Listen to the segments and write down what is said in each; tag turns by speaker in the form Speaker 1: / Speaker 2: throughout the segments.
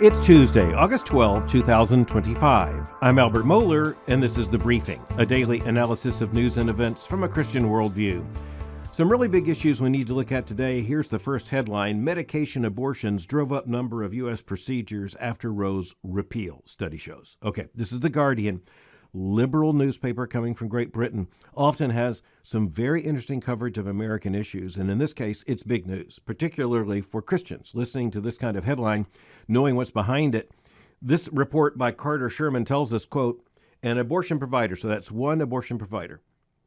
Speaker 1: It's Tuesday, August 12, 2025. I'm Albert Mohler, and this is The Briefing, a daily analysis of news and events from a Christian worldview. Some really big issues we need to look at today. Here's the first headline. Medication abortions drove up number of U.S. procedures after Roe's repeal, study shows. Okay, this is The Guardian. Liberal newspaper coming from Great Britain, often has some very interesting coverage of American issues, and in this case, it's big news, particularly for Christians listening to this kind of headline, knowing what's behind it. This report by Carter Sherman tells us, quote, an abortion provider, so that's one abortion provider,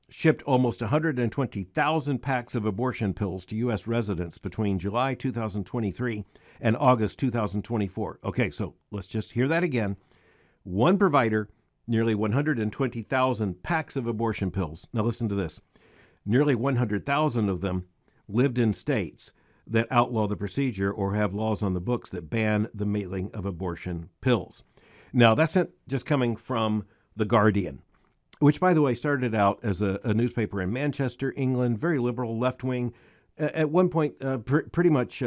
Speaker 1: shipped almost 120,000 packs of abortion pills to U.S. residents between July 2023 and August 2024. Okay, so let's just hear that again. One provider, nearly 120,000 packs of abortion pills. Now listen to this. Nearly 100,000 of them lived in states that outlaw the procedure or have laws on the books that ban the mailing of abortion pills. Now that's not just coming from The Guardian, which, by the way, started out as a newspaper in Manchester, England, very liberal, left-wing, at one point pretty much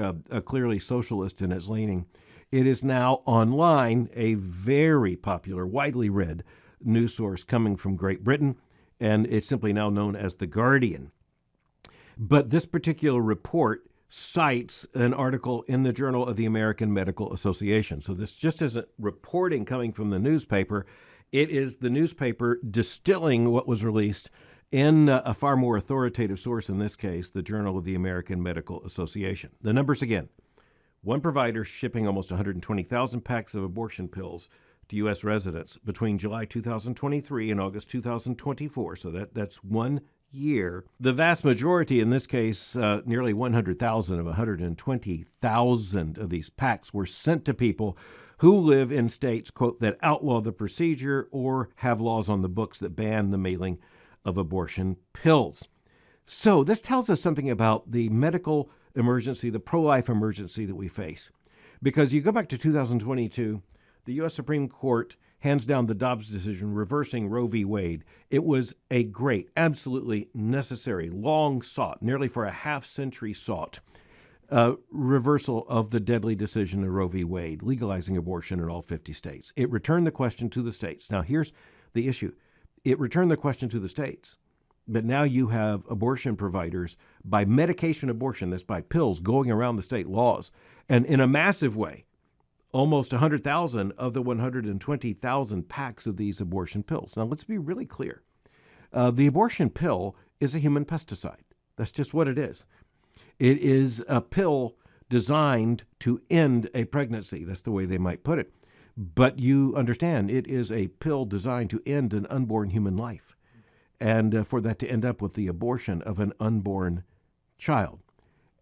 Speaker 1: clearly socialist in its leaning. It is now online, a very popular, widely read news source coming from Great Britain, and it's simply now known as The Guardian. But this particular report cites an article in the Journal of the American Medical Association. So this just isn't reporting coming from the newspaper. It is the newspaper distilling what was released in a far more authoritative source, in this case, the Journal of the American Medical Association. The numbers again. One provider shipping almost 120,000 packs of abortion pills to U.S. residents between July 2023 and August 2024. So that's 1 year. The vast majority, in this case, nearly 100,000 of 120,000 of these packs were sent to people who live in states, quote, that outlaw the procedure or have laws on the books that ban the mailing of abortion pills. So this tells us something about the medical emergency, the pro-life emergency that we face. Because you go back to 2022, the U.S. Supreme Court hands down the Dobbs decision reversing Roe v. Wade. It was a great, absolutely necessary, long sought, nearly for a half century sought, reversal of the deadly decision of Roe v. Wade, legalizing abortion in all 50 states. It returned the question to the states. Now, here's the issue. It returned the question to the states. But now you have abortion providers by medication abortion, that's by pills, going around the state laws. And in a massive way, almost 100,000 of the 120,000 packs of these abortion pills. Now, let's be really clear. The abortion pill is a human pesticide. That's just what it is. It is a pill designed to end a pregnancy. That's the way they might put it. But you understand, it is a pill designed to end an unborn human life. And for that to end up with the abortion of an unborn child.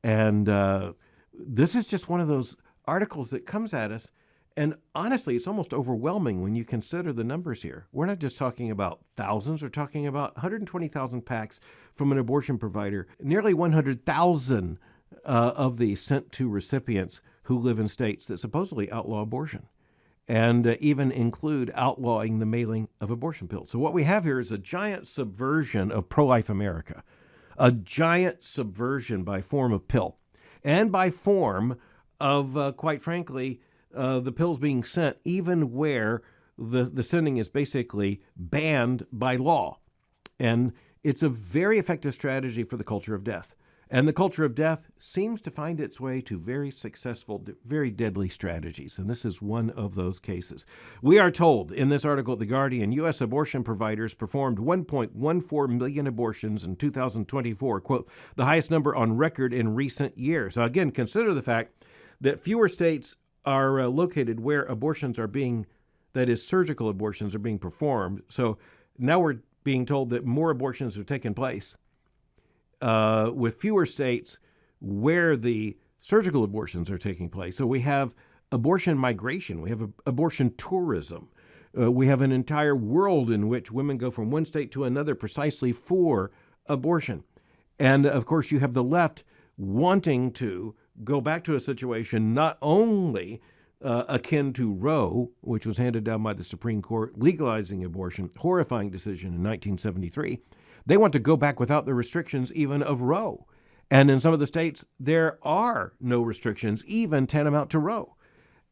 Speaker 1: And this is just one of those articles that comes at us. And honestly, it's almost overwhelming when you consider the numbers here. We're not just talking about thousands. We're talking about 120,000 packs from an abortion provider. Nearly 100,000 of these sent to recipients who live in states that supposedly outlaw abortion, and even include outlawing the mailing of abortion pills. So what we have here is a giant subversion of pro-life America, a giant subversion by form of pill, and by form of, quite frankly, the pills being sent even where the sending is basically banned by law. And it's a very effective strategy for the culture of death. And the culture of death seems to find its way to very successful, very deadly strategies. And this is one of those cases. We are told in this article at The Guardian, U.S. abortion providers performed 1.14 million abortions in 2024, quote, the highest number on record in recent years. Now, again, consider the fact that fewer states are located where abortions are being, that is, surgical abortions are being performed. So now we're being told that more abortions are taking place with fewer states where the surgical abortions are taking place. So we have abortion migration. We have abortion tourism. We have an entire world in which women go from one state to another precisely for abortion. And, of course, you have the left wanting to go back to a situation not only akin to Roe, which was handed down by the Supreme Court, legalizing abortion, horrifying decision in 1973. They want to go back without the restrictions even of Roe. And in some of the states, there are no restrictions, even tantamount to Roe.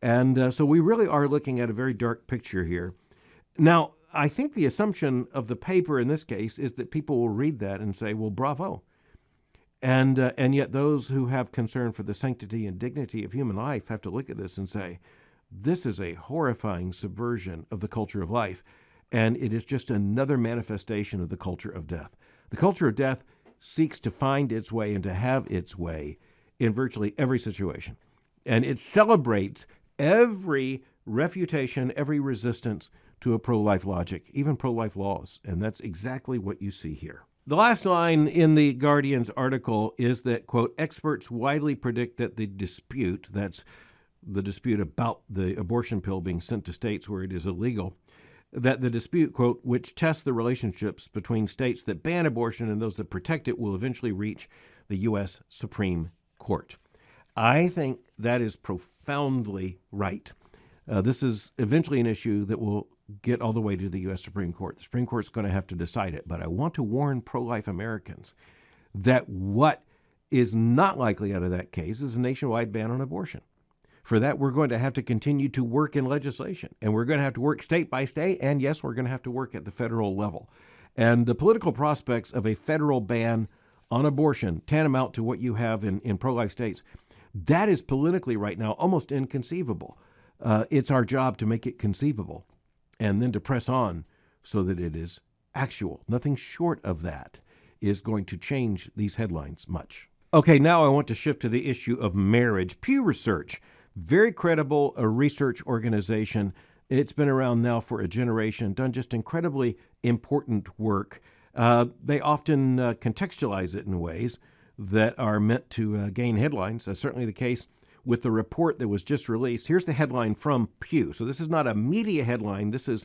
Speaker 1: And so we really are looking at a very dark picture here. Now, I think the assumption of the paper in this case is that people will read that and say, well, bravo. And yet those who have concern for the sanctity and dignity of human life have to look at this and say, this is a horrifying subversion of the culture of life, and it is just another manifestation of the culture of death. The culture of death seeks to find its way and to have its way in virtually every situation. And it celebrates every refutation, every resistance to a pro-life logic, even pro-life laws. And that's exactly what you see here. The last line in the Guardian's article is that, quote, experts widely predict that the dispute, that's the dispute about the abortion pill being sent to states where it is illegal, that the dispute, quote, which tests the relationships between states that ban abortion and those that protect it will eventually reach the U.S. Supreme Court. I think that is profoundly right. This is eventually an issue that will get all the way to the U.S. Supreme Court. The Supreme Court's going to have to decide it. But I want to warn pro-life Americans that what is not likely out of that case is a nationwide ban on abortion. For that, we're going to have to continue to work in legislation, and we're going to have to work state by state, and yes, we're going to have to work at the federal level. And the political prospects of a federal ban on abortion, tantamount to what you have in pro-life states, that is politically right now almost inconceivable. It's our job to make it conceivable and then to press on so that it is actual. Nothing short of that is going to change these headlines much. Okay, now I want to shift to the issue of marriage. Pew Research, very credible research organization. It's been around now for a generation, done just incredibly important work. They often contextualize it in ways that are meant to gain headlines. That's certainly the case with the report that was just released. Here's the headline from Pew. So this is not a media headline. This is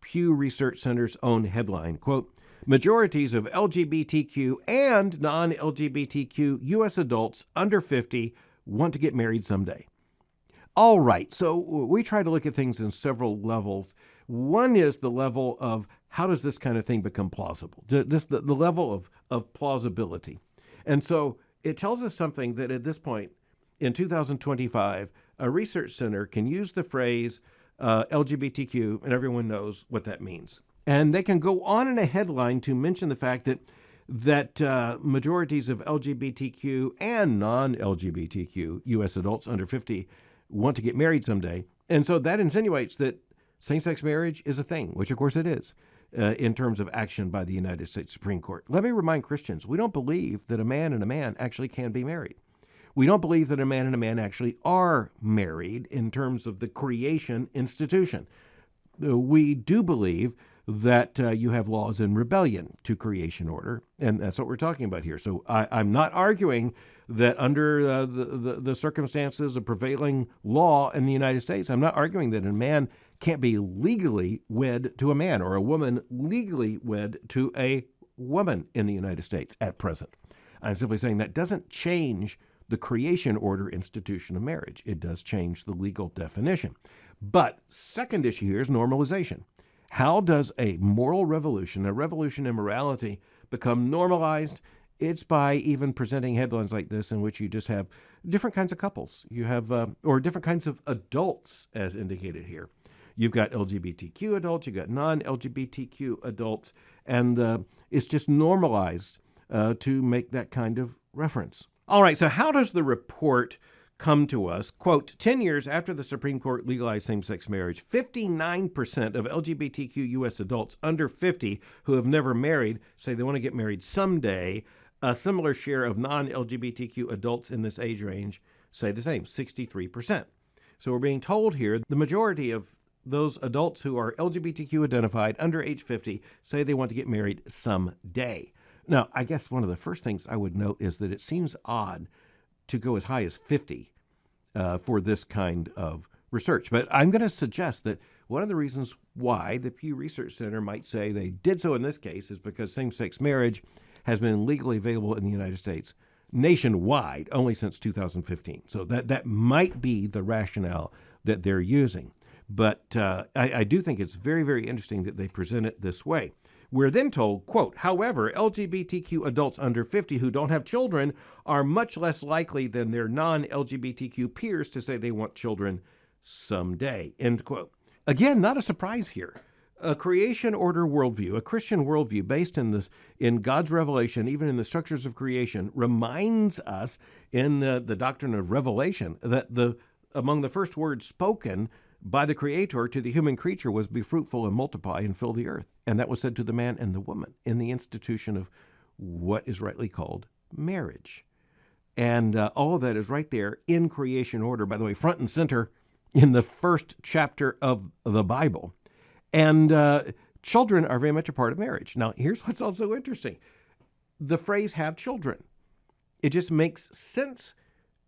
Speaker 1: Pew Research Center's own headline. Quote, majorities of LGBTQ and non-LGBTQ U.S. adults under 50 want to get married someday. All right, so we try to look at things in several levels. One is the level of how does this kind of thing become plausible, the level of plausibility. And so it tells us something that at this point in 2025, a research center can use the phrase LGBTQ, and everyone knows what that means. And they can go on in a headline to mention the fact that majorities of LGBTQ and non-LGBTQ U.S. adults under 50 want to get married someday. And so that insinuates that same-sex marriage is a thing, which of course it is, in terms of action by the United States Supreme Court. Let me remind Christians, we don't believe that a man and a man actually can be married. We don't believe that a man and a man actually are married in terms of the creation institution. We do believe that you have laws in rebellion to creation order, and that's what we're talking about here. So I'm not arguing that under the circumstances of prevailing law in the United States, I'm not arguing that a man can't be legally wed to a man or a woman legally wed to a woman in the United States at present. I'm simply saying that doesn't change the creation order institution of marriage. It does change the legal definition. But second issue here is normalization. How does a moral revolution, a revolution in morality, become normalized? It's by even presenting headlines like this in which you just have different kinds of couples. You have, or different kinds of adults, as indicated here. You've got LGBTQ adults, you've got non-LGBTQ adults, and it's just normalized to make that kind of reference. All right, so how does the report come to us? Quote, 10 years after the Supreme Court legalized same-sex marriage, 59% of LGBTQ U.S. adults under 50 who have never married say they want to get married someday. A similar share of non-LGBTQ adults in this age range say the same, 63%. So we're being told here the majority of those adults who are LGBTQ identified under age 50 say they want to get married someday. Now, I guess one of the first things I would note is that it seems odd to go as high as 50 for this kind of research. But I'm going to suggest that one of the reasons why the Pew Research Center might say they did so in this case is because same-sex marriage has been legally available in the United States nationwide only since 2015. So that might be the rationale that they're using. But I do think it's very, very interesting that they present it this way. We're then told, quote, however, LGBTQ adults under 50 who don't have children are much less likely than their non-LGBTQ peers to say they want children someday, end quote. Again, not a surprise here. A creation order worldview, a Christian worldview based in God's revelation, even in the structures of creation, reminds us in the doctrine of revelation that among the first words spoken by the Creator to the human creature was be fruitful and multiply and fill the earth. And that was said to the man and the woman in the institution of what is rightly called marriage. And all of that is right there in creation order, by the way, front and center in the first chapter of the Bible. And children are very much a part of marriage. Now, here's what's also interesting. The phrase have children. It just makes sense,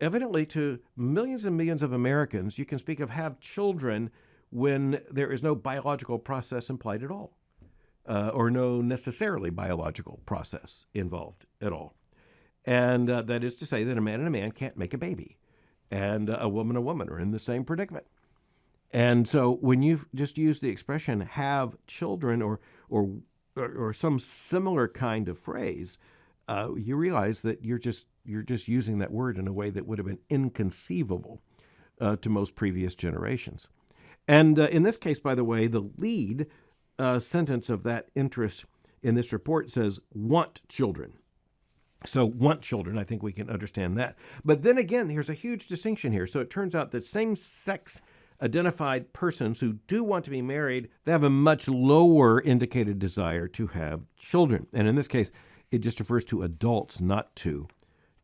Speaker 1: evidently, to millions and millions of Americans. You can speak of have children when there is no biological process implied at all, or no necessarily biological process involved at all. And that is to say that a man and a man can't make a baby, and a woman are in the same predicament. And so when you just use the expression have children or some similar kind of phrase, you realize that you're just using that word in a way that would have been inconceivable to most previous generations. And in this case, by the way, the lead sentence of that interest in this report says want children. So want children, I think we can understand that. But then again, there's a huge distinction here. So it turns out that same-sex identified persons who do want to be married, they have a much lower indicated desire to have children. And in this case, it just refers to adults, not to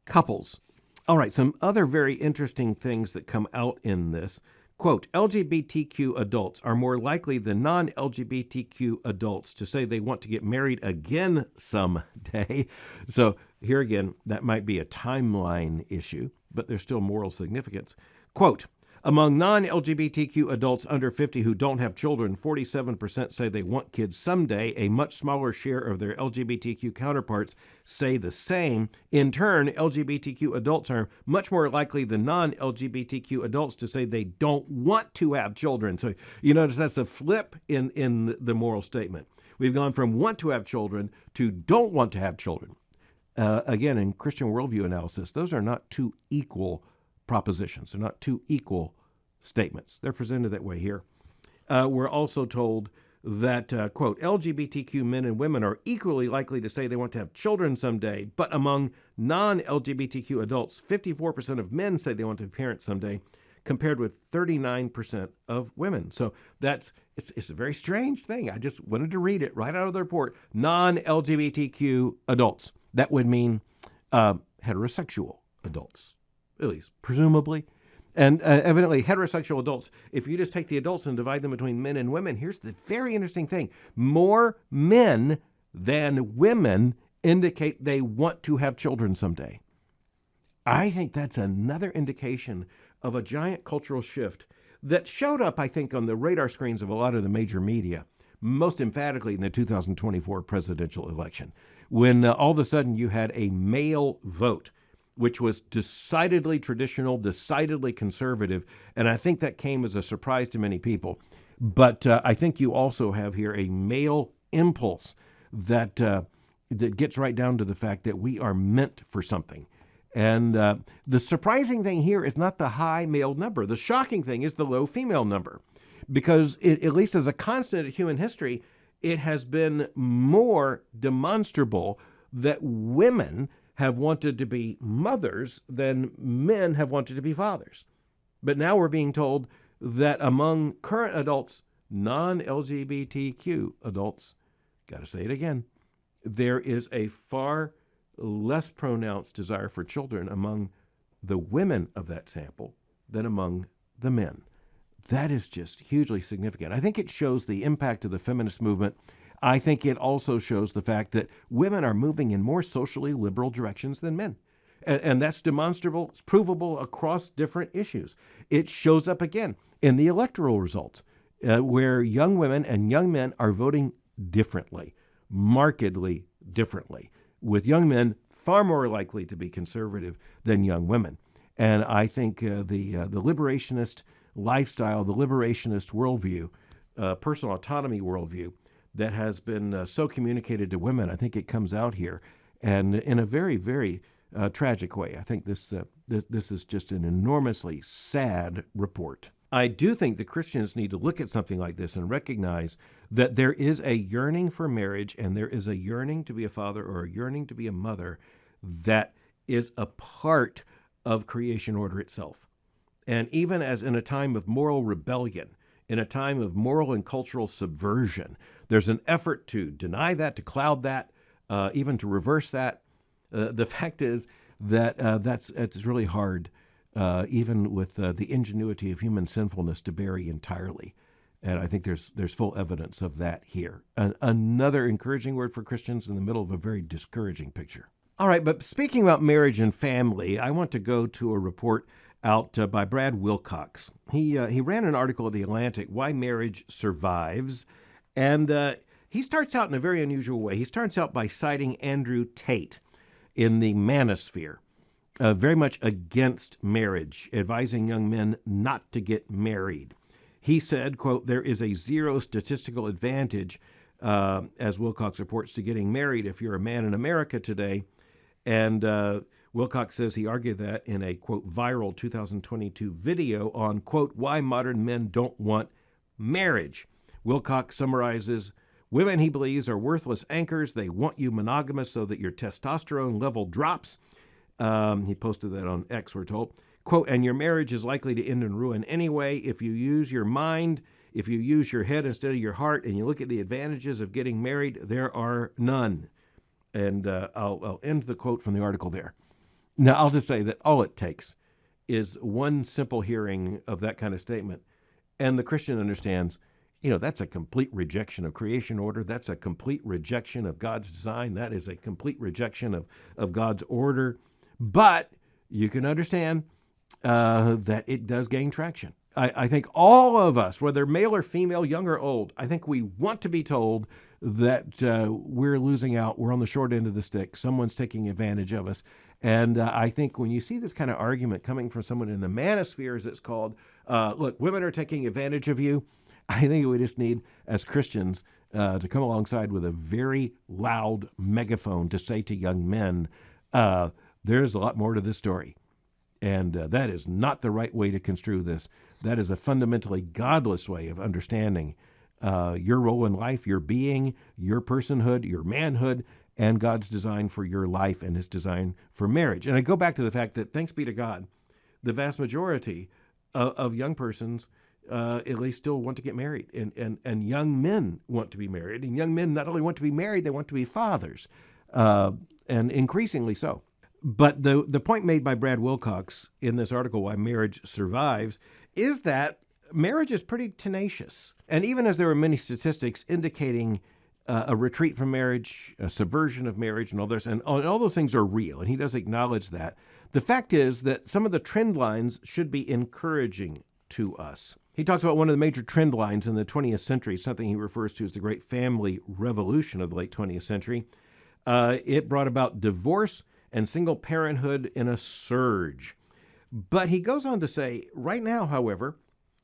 Speaker 1: couples. All right, some other very interesting things that come out in this. Quote, LGBTQ adults are more likely than non-LGBTQ adults to say they want to get married again someday. So here again, that might be a timeline issue, but there's still moral significance. Quote, among non-LGBTQ adults under 50 who don't have children, 47% say they want kids someday. A much smaller share of their LGBTQ counterparts say the same. In turn, LGBTQ adults are much more likely than non-LGBTQ adults to say they don't want to have children. So you notice that's a flip in the moral statement. We've gone from want to have children to don't want to have children. Again, in Christian worldview analysis, those are not two equal propositions. They're not two equal statements. They're presented that way here. We're also told that, quote, LGBTQ men and women are equally likely to say they want to have children someday, but among non-LGBTQ adults, 54% of men say they want to be parents someday, compared with 39% of women. So it's a very strange thing. I just wanted to read it right out of the report. Non-LGBTQ adults. That would mean heterosexual adults. At least, presumably. And evidently, heterosexual adults, if you just take the adults and divide them between men and women, here's the very interesting thing. More men than women indicate they want to have children someday. I think that's another indication of a giant cultural shift that showed up, I think, on the radar screens of a lot of the major media, most emphatically in the 2024 presidential election, when all of a sudden you had a male vote, which was decidedly traditional, decidedly conservative, and I think that came as a surprise to many people. But I think you also have here a male impulse that gets right down to the fact that we are meant for something. And the surprising thing here is not the high male number. The shocking thing is the low female number, because at least as a constant in human history, it has been more demonstrable that women have wanted to be mothers than men have wanted to be fathers. But now we're being told that among current adults, non-LGBTQ adults, got to say it again, there is a far less pronounced desire for children among the women of that sample than among the men. That is just hugely significant. I think it shows the impact of the feminist movement. I think it also shows the fact that women are moving in more socially liberal directions than men. And that's demonstrable, it's provable across different issues. It shows up again in the electoral results, where young women and young men are voting differently, markedly differently, with young men far more likely to be conservative than young women. And I think the liberationist lifestyle, the liberationist worldview, personal autonomy worldview, that has been so communicated to women, I think it comes out here, and in a very, very tragic way. I think this is just an enormously sad report. I do think the Christians need to look at something like this and recognize that there is a yearning for marriage, and there is a yearning to be a father or a yearning to be a mother that is a part of creation order itself. And even as in a time of moral rebellion, in a time of moral and cultural subversion, there's an effort to deny that, to cloud that, even to reverse that. The fact is that it's really hard, even with the ingenuity of human sinfulness, to bury entirely. And I think there's full evidence of that here. Another encouraging word for Christians in the middle of a very discouraging picture. All right, but speaking about marriage and family, I want to go to a report out by Brad Wilcox. He ran an article in The Atlantic, Why Marriage Survives, and he starts out in a very unusual way. He starts out by citing Andrew Tate in the manosphere, very much against marriage, advising young men not to get married. He said, quote, there is a zero statistical advantage, as Wilcox reports, to getting married if you're a man in America today. And Wilcox says he argued that in a, quote, viral 2022 video on, quote, why modern men don't want marriage. Wilcox summarizes, women, he believes, are worthless anchors. They want you monogamous so that your testosterone level drops. He posted that on X, we're told. Quote, and your marriage is likely to end in ruin anyway. If you use your mind, if you use your head instead of your heart, and you look at the advantages of getting married, there are none. And I'll end the quote from the article there. Now, I'll just say that all it takes is one simple hearing of that kind of statement, and the Christian understands, that's a complete rejection of creation order. That's a complete rejection of God's design. That is a complete rejection of God's order. But you can understand that it does gain traction. I think all of us, whether male or female, young or old, I think we want to be told that we're losing out, we're on the short end of the stick, someone's taking advantage of us. And I think when you see this kind of argument coming from someone in the manosphere, as it's called, look, women are taking advantage of you, I think we just need, as Christians, to come alongside with a very loud megaphone to say to young men, there's a lot more to this story. And that is not the right way to construe this. That is a fundamentally godless way of understanding your role in life, your being, your personhood, your manhood, and God's design for your life and his design for marriage. And I go back to the fact that, thanks be to God, the vast majority of young persons at least still want to get married. And young men want to be married. And young men not only want to be married, they want to be fathers, and increasingly so. But the point made by Brad Wilcox in this article, Why Marriage Survives, is that marriage is pretty tenacious. And even as there are many statistics indicating a retreat from marriage, a subversion of marriage, and all this, and all those things are real, and he does acknowledge that, the fact is that some of the trend lines should be encouraging to us. He talks about one of the major trend lines in the 20th century, something he refers to as the Great Family Revolution of the late 20th century. It brought about divorce and single parenthood in a surge. But he goes on to say, right now, however,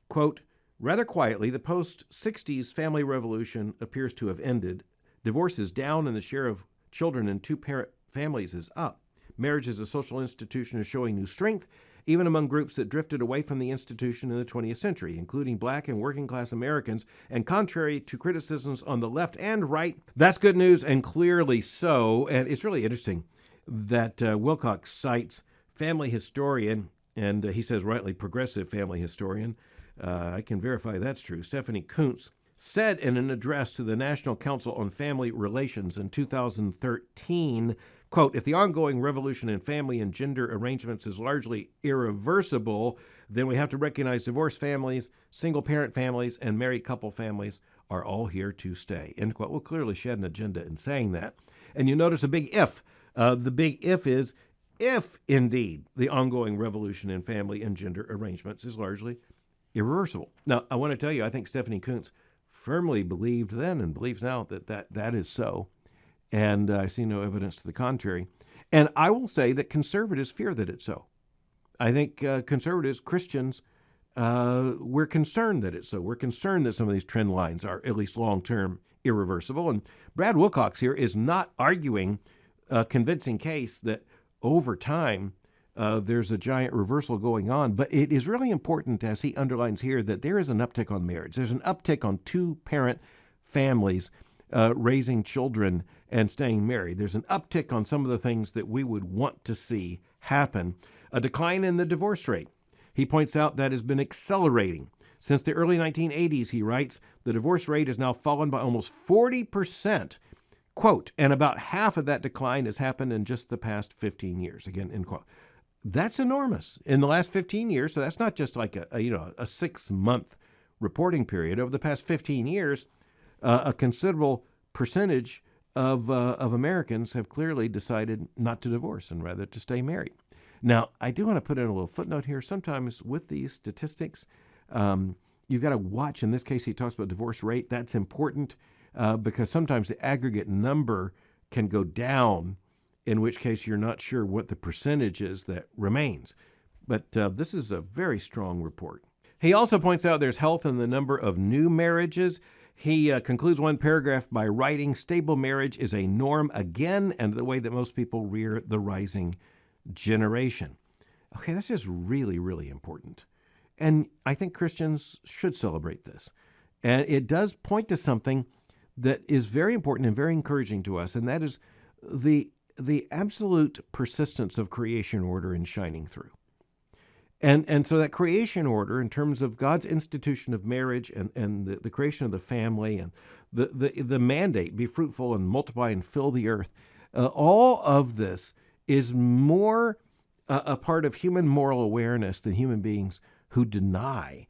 Speaker 1: quote, rather quietly, the post-60s family revolution appears to have ended. Divorce is down and the share of children in two-parent families is up. Marriage as a social institution is showing new strength, even among groups that drifted away from the institution in the 20th century, including black and working-class Americans. And contrary to criticisms on the left and right, that's good news, and clearly so. And it's really interesting that Wilcox cites family historian, and he says rightly progressive family historian, I can verify that's true, Stephanie Kuntz, said in an address to the National Council on Family Relations in 2013, quote, if the ongoing revolution in family and gender arrangements is largely irreversible, then we have to recognize divorced families, single-parent families, and married couple families are all here to stay, end quote. Well, clearly she had an agenda in saying that. And you notice a big if. The big if is, if indeed the ongoing revolution in family and gender arrangements is largely irreversible. Now, I want to tell you, I think Stephanie Kuntz firmly believed then and believes now that is so. And I see no evidence to the contrary. And I will say that conservatives fear that it's so. I think conservatives, Christians, we're concerned that it's so. We're concerned that some of these trend lines are, at least long-term, irreversible. And Brad Wilcox here is not arguing a convincing case that over time there's a giant reversal going on. But it is really important, as he underlines here, that there is an uptick on marriage. There's an uptick on two-parent families raising children and staying married. There's an uptick on some of the things that we would want to see happen. A decline in the divorce rate. He points out that has been accelerating. Since the early 1980s, he writes, the divorce rate has now fallen by almost 40%. Quote, and about half of that decline has happened in just the past 15 years. Again, end quote. That's enormous. In the last 15 years, so that's not just like a 6-month reporting period. Over the past 15 years, a considerable percentage of Americans have clearly decided not to divorce and rather to stay married. Now, I do want to put in a little footnote here. Sometimes with these statistics, you've got to watch. In this case, he talks about divorce rate. That's important because sometimes the aggregate number can go down, in which case you're not sure what the percentage is that remains. But this is a very strong report. He also points out there's health in the number of new marriages. He concludes one paragraph by writing, stable marriage is a norm again, and the way that most people rear the rising generation. Okay, that's just really, really important. And I think Christians should celebrate this. And it does point to something that is very important and very encouraging to us, and that is the absolute persistence of creation order in shining through. And so that creation order, in terms of God's institution of marriage and the creation of the family and the mandate, be fruitful and multiply and fill the earth, all of this is more a part of human moral awareness than human beings who deny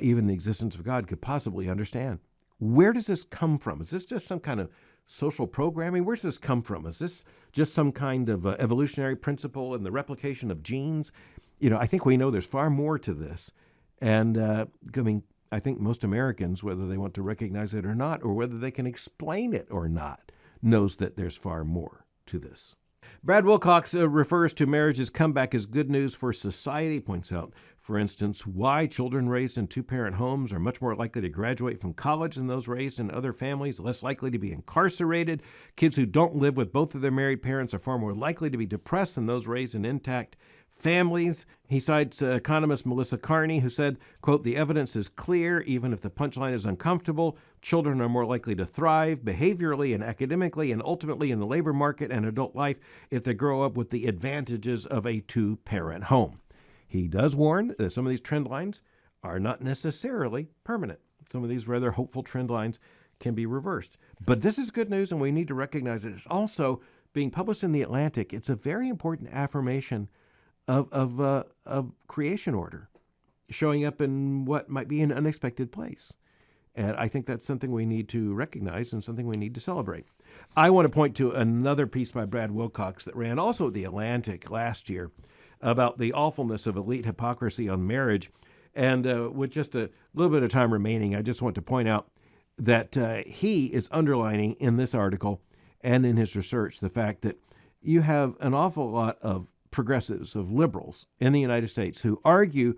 Speaker 1: even the existence of God could possibly understand. Where does this come from? Is this just some kind of social programming? Where does this come from? Is this just some kind of evolutionary principle in the replication of genes? I think we know there's far more to this. And I think most Americans, whether they want to recognize it or not, or whether they can explain it or not, knows that there's far more to this. Brad Wilcox refers to marriage's comeback as good news for society, points out, for instance, why children raised in two-parent homes are much more likely to graduate from college than those raised in other families, less likely to be incarcerated. Kids who don't live with both of their married parents are far more likely to be depressed than those raised in intact families. He cites economist Melissa Carney, who said, quote, the evidence is clear, even if the punchline is uncomfortable. Children are more likely to thrive behaviorally and academically and ultimately in the labor market and adult life if they grow up with the advantages of a two-parent home. He does warn that some of these trend lines are not necessarily permanent. Some of these rather hopeful trend lines can be reversed. But this is good news, and we need to recognize that it's also being published in The Atlantic. It's a very important affirmation of creation order showing up in what might be an unexpected place. And I think that's something we need to recognize and something we need to celebrate. I want to point to another piece by Brad Wilcox that ran also at The Atlantic last year about the awfulness of elite hypocrisy on marriage. And with just a little bit of time remaining, I just want to point out that he is underlining in this article and in his research the fact that you have an awful lot of progressives, of liberals in the United States who argue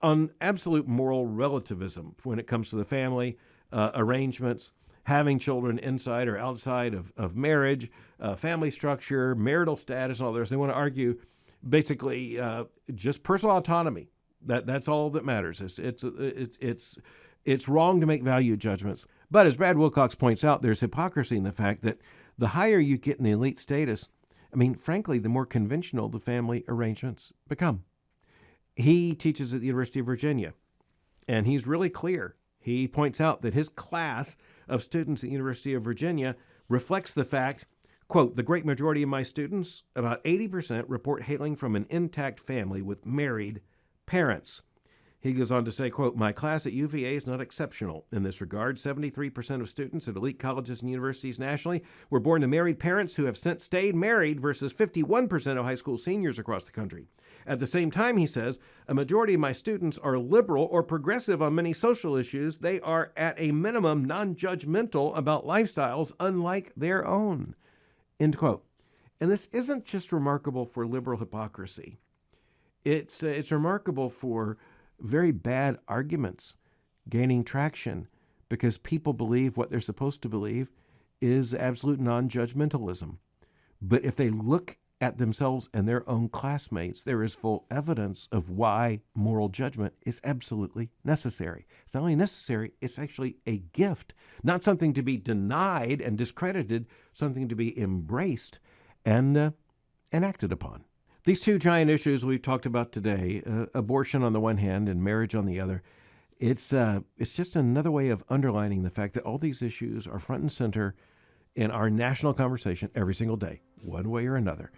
Speaker 1: on absolute moral relativism when it comes to the family, arrangements, having children inside or outside of marriage, family structure, marital status, and all this. They want to argue basically just personal autonomy. That's all that matters. It's wrong to make value judgments. But as Brad Wilcox points out, there's hypocrisy in the fact that the higher you get in the elite status, frankly, the more conventional the family arrangements become. He teaches at the University of Virginia, and he's really clear. He points out that his class of students at the University of Virginia reflects the fact, quote, the great majority of my students, about 80%, report hailing from an intact family with married parents. He goes on to say, quote, my class at UVA is not exceptional in this regard. 73% of students at elite colleges and universities nationally were born to married parents who have since stayed married versus 51% of high school seniors across the country. At the same time, he says, a majority of my students are liberal or progressive on many social issues. They are at a minimum non-judgmental about lifestyles unlike their own, end quote. And this isn't just remarkable for liberal hypocrisy. It's remarkable for very bad arguments gaining traction because people believe what they're supposed to believe is absolute non-judgmentalism. But if they look at themselves and their own classmates, there is full evidence of why moral judgment is absolutely necessary. It's not only necessary, it's actually a gift, not something to be denied and discredited, something to be embraced and acted upon. These two giant issues we've talked about today, abortion on the one hand and marriage on the other, it's just another way of underlining the fact that all these issues are front and center in our national conversation every single day, one way or another.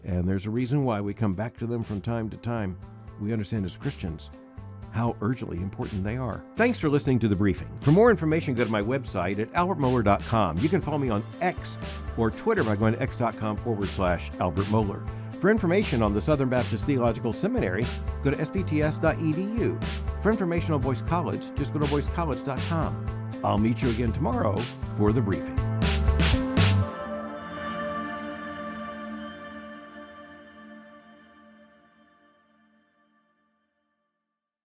Speaker 1: And there's a reason why we come back to them from time to time. We understand as Christians how urgently important they are. Thanks for listening to The Briefing. For more information, go to my website at albertmohler.com. You can follow me on X or Twitter by going to x.com/Albert Mohler. For information on the Southern Baptist Theological Seminary, go to sbts.edu. For information on Boyce College, just go to boycecollege.com. I'll meet you again tomorrow for The Briefing.